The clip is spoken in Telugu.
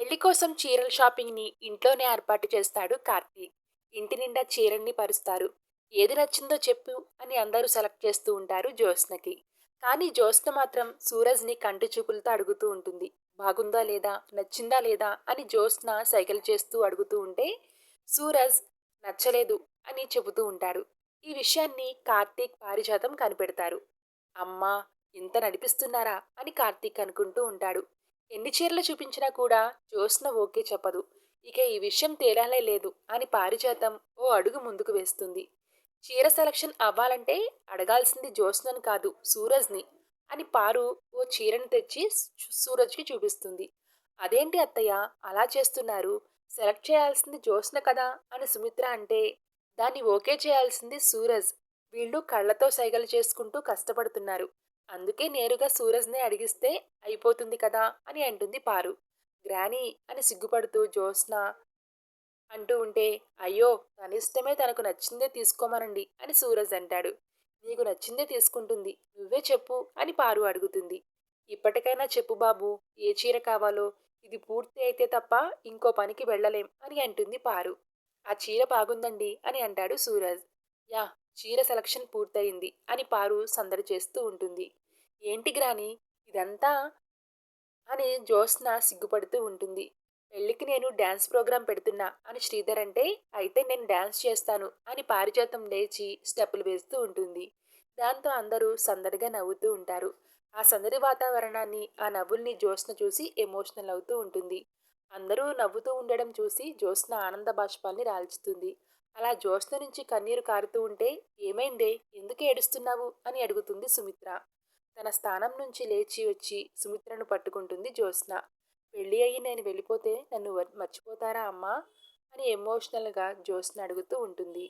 పెళ్లి కోసం చీరల షాపింగ్‌ని ఇంట్లోనే ఏర్పాటు చేస్తాడు కార్తీక్. ఇంటి నిండా చీరల్ని పరుస్తారు. ఏది నచ్చిందో చెప్పు అని అందరూ సెలెక్ట్ చేస్తూ ఉంటారు జ్యోత్స్నకి. కానీ జ్యోత్స్న మాత్రం సూరజ్‌ని కంటి చూపులతో అడుగుతూ ఉంటుంది. బాగుందా లేదా? నచ్చిందా లేదా? అని జ్యోత్స్న సైగలు చేస్తూ అడుగుతూ ఉంటే సూరజ్ నచ్చలేదు అని చెబుతూ ఉంటాడు. ఈ విషయాన్ని కార్తీక్, పారిజాతం కనిపెడతారు. అమ్మా! ఇంత నడిపిస్తున్నారా అని కార్తీక్ అనుకుంటూ ఉంటాడు. ఎన్ని చీరలు చూపించినా కూడా జ్యోత్స్న ఓకే చెప్పదు. ఇక ఈ విషయం తేలాలే లేదు అని పారిజాతం ఓ అడుగు ముందుకు వేస్తుంది. చీర సెలక్షన్ అవ్వాలంటే అడగాల్సింది జ్యోత్స్నను కాదు సూరజ్ని అని పారు ఓ చీరను తెచ్చి సూరజ్కి చూపిస్తుంది. అదేంటి అత్తయ్య అలా చేస్తున్నారు? సెలెక్ట్ చేయాల్సింది జ్యోత్స్న కదా అని సుమిత్ర అంటే దాన్ని ఓకే చేయాల్సింది సూరజ్. వీళ్ళు కళ్ళతో సైగలు చేసుకుంటూ కష్టపడుతున్నారు. అందుకే నేరుగా సూరజ్‌నే అడిగిస్తే అయిపోతుంది కదా అని అంటుంది పారు. గ్రానీ అని సిగ్గుపడుతూ జ్యోత్స్న అంటూ ఉంటే, అయ్యో! తనిష్టమే తనకు నచ్చిందే తీసుకోమనండి అని సూరజ్ అంటాడు. నీకు నచ్చిందే తీసుకుంటుంది. నువ్వే చెప్పు అని పారు అడుగుతుంది. ఇప్పటికైనా చెప్పు బాబు ఏ చీర కావాలో? ఇది పూర్తి అయితే తప్ప ఇంకో పనికి వెళ్ళలేం అని అంటుంది పారు. ఆ చీర బాగుందండి అని అంటాడు సూరజ్. యాహ్! చీర సెలక్షన్ పూర్తయింది అని పారు సందడి చేస్తూ ఉంటుంది. ఏంటి గ్రాని ఇదంతా అని జ్యోత్స్న సిగ్గుపడుతూ ఉంటుంది. పెళ్ళికి నేను డాన్స్ ప్రోగ్రాం పెడుతున్నా అని శ్రీధర్ అంటే అయితే నేను డాన్స్ చేస్తాను అని పారిజాతం లేచి స్టెప్పులు వేస్తూ ఉంటుంది. దాంతో అందరూ సందడిగా నవ్వుతూ ఉంటారు. ఆ సందడి వాతావరణాన్ని ఆ నవ్వుల్ని జ్యోత్స్న చూసి ఎమోషనల్ అవుతూ ఉంటుంది. అందరూ నవ్వుతూ ఉండడం చూసి జ్యోత్స్న ఆనంద బాష్పాల్ని రాల్చుతుంది. అలా జ్యోత్స్న నుంచి కన్నీరు కారుతూ ఉంటే ఏమైందే ఎందుకు ఏడుస్తున్నావు అని అడుగుతుంది సుమిత్ర. తన స్థానం నుంచి లేచి వచ్చి సుమిత్రను పట్టుకుంటుంది జ్యోత్స్న. పెళ్ళి అయ్యి నేను వెళ్ళిపోతే నన్ను మర్చిపోతారా అమ్మా అని ఎమోషనల్గా జ్యోత్స్న అడుగుతూ ఉంటుంది.